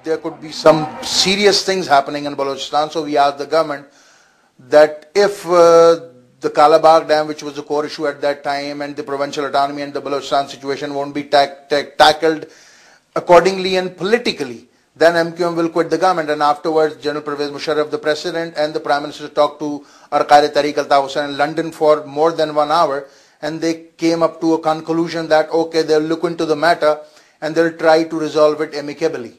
there could be some serious things happening in Baluchistan. So we asked the government that if the Kalabagh Dam, which was a core issue at that time, and the provincial autonomy and the Baluchistan situation won't be tackled accordingly and politically, then MQM will quit the government. And afterwards, General Pervez Musharraf, the president, and the Prime Minister talked to Arqaid Tariq Altaf Hussain in London for more than 1 hour, and they came up to a conclusion that, okay, they'll look into the matter and they'll try to resolve it amicably.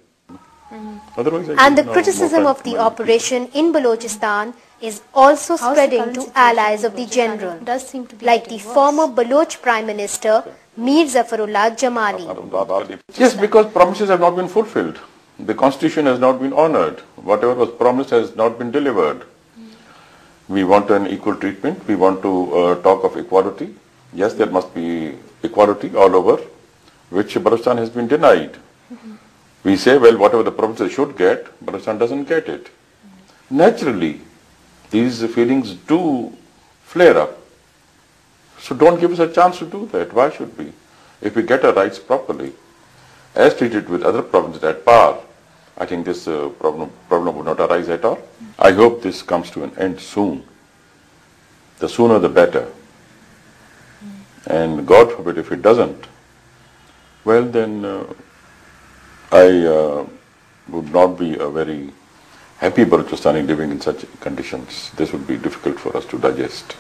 And the criticism of the operation in Baluchistan is also spreading to allies of the general, like the former Baluch Prime Minister Mir Zafarullah Jamali. Yes, because promises have not been fulfilled. The constitution has not been honored. Whatever was promised has not been delivered. We want an equal treatment. We want to talk of equality. Yes, there must be equality all over, which Baluchistan has been denied. We say, well, whatever the provinces should get, Baluchistan doesn't get it. Naturally, these feelings do flare up. So don't give us a chance to do that. Why should we? If we get our rights properly, as treated with other provinces at par, I think this problem would not arise at all. I hope this comes to an end soon. The sooner the better. And God forbid if it doesn't, well then I would not be a very happy Baluchistani living in such conditions. This would be difficult for us to digest.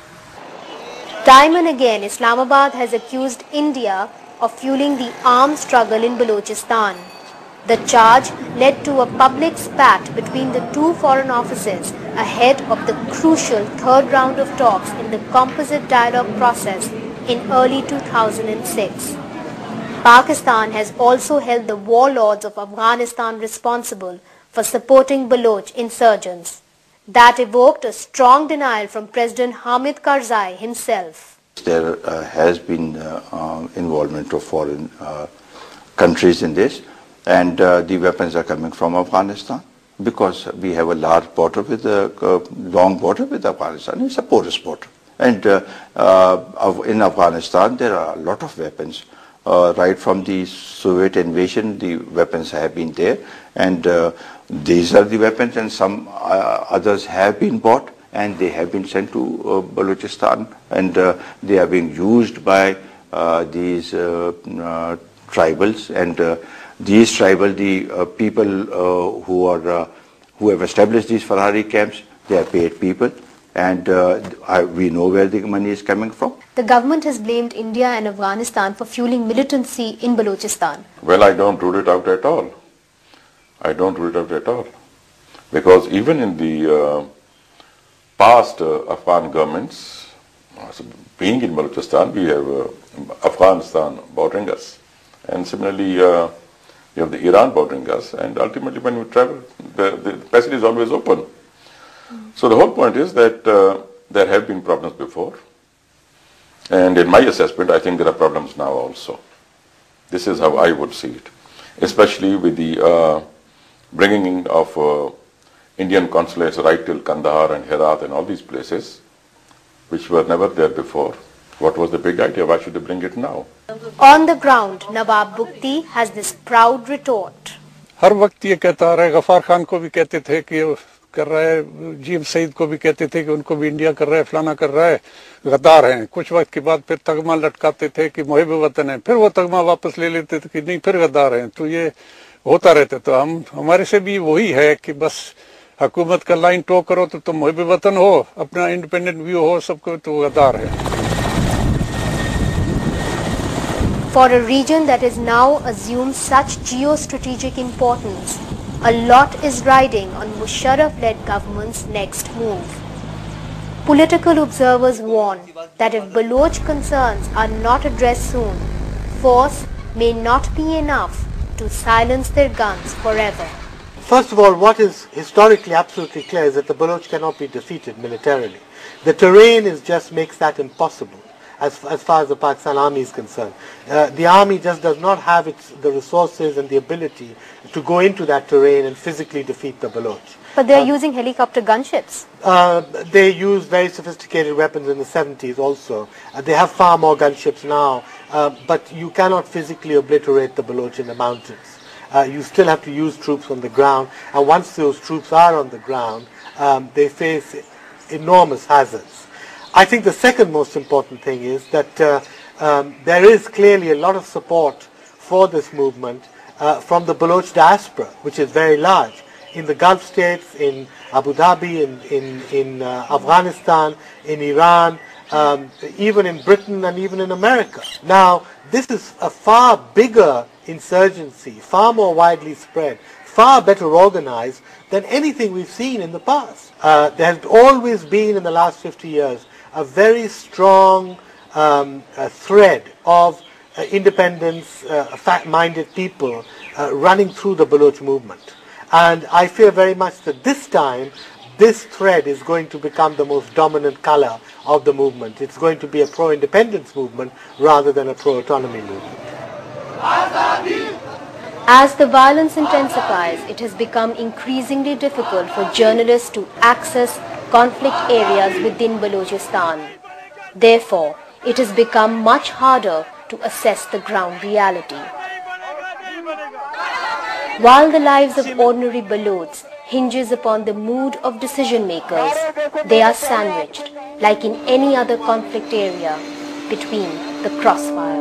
Time and again, Islamabad has accused India of fueling the armed struggle in Baluchistan. The charge led to a public spat between the two foreign officers ahead of the crucial third round of talks in the composite dialogue process in early 2006. Pakistan has also held the warlords of Afghanistan responsible for supporting Baluch insurgents. That evoked a strong denial from President Hamid Karzai himself. There has been involvement of foreign countries in this, and the weapons are coming from Afghanistan because we have a large border with long border with Afghanistan. It's a porous border, and in Afghanistan there are a lot of weapons. Right from the Soviet invasion, the weapons have been there, and these are the weapons, and some others have been bought and they have been sent to Baluchistan, and they are being used by these tribals, and these the people who have established these Ferrari camps, they are paid people, and we know where the money is coming from. The government has blamed India and Afghanistan for fueling militancy in Baluchistan. Well, I don't rule it out at all. I don't rule it out at all. Because even in the past Afghan governments, being in Baluchistan, we have Afghanistan bordering us. And similarly, you have the Iran bordering us. And ultimately, when we travel, the passage is always open. So the whole point is that there have been problems before. And in my assessment, I think there are problems now also. This is how I would see it. Especially with the bringing in of Indian consulates right till Kandahar and Herat and all these places, which were never there before. What was the big idea? Why should they bring it now? On the ground, Nawab Bukti has this proud retort. हर वक्त ये कहता रहा है, गफार खान को भी कहते थे कि कर रहा है, जीम सईद को भी कहते थे कि उनको भी इंडिया कर रहा है, फलाना कर रहा है, गद्दार हैं। कुछ वक्त के बाद फिर तगमा लटकाते थे कि मुहिब वतन है, फिर वो तगमा वापस ले लेते थे कि नहीं फिर गद्दार हैं। तो ये होता रहता। तो हमारे से भी वही है कि बस हुकूमत का लाइन टो करो तो तुम मुहिब वतन हो, अपना इंडिपेंडेंट व्यू हो, सबको तो गद्दार है। For a region that has now assumed such geostrategic importance, a lot is riding on Musharraf-led government's next move. Political observers warn that if Baluch concerns are not addressed soon, force may not be enough to silence their guns forever. First of all, what is historically absolutely clear is that the Baluch cannot be defeated militarily. The terrain just makes that impossible. As far as the Pakistan army is concerned. The army just does not have the resources and the ability to go into that terrain and physically defeat the Baluch. But they are using helicopter gunships. They use very sophisticated weapons in the 70s also. They have far more gunships now, but you cannot physically obliterate the Baluch in the mountains. You still have to use troops on the ground, and once those troops are on the ground, they face enormous hazards. I think the second most important thing is that there is clearly a lot of support for this movement from the Baluch diaspora, which is very large, in the Gulf states, in Abu Dhabi, in Afghanistan, in Iran, even in Britain and even in America. Now, this is a far bigger insurgency, far more widely spread, far better organized than anything we've seen in the past. There has always been, in the last 50 years, a very strong thread of independence, fact-minded people running through the Baluch movement. And I fear very much that this time, this thread is going to become the most dominant color of the movement. It's going to be a pro-independence movement rather than a pro-autonomy movement. As the violence intensifies, it has become increasingly difficult for journalists to access conflict areas within Baluchistan. Therefore, it has become much harder to assess the ground reality. While the lives of ordinary Baluchs hinges upon the mood of decision makers, they are sandwiched, like in any other conflict area, between the crossfires.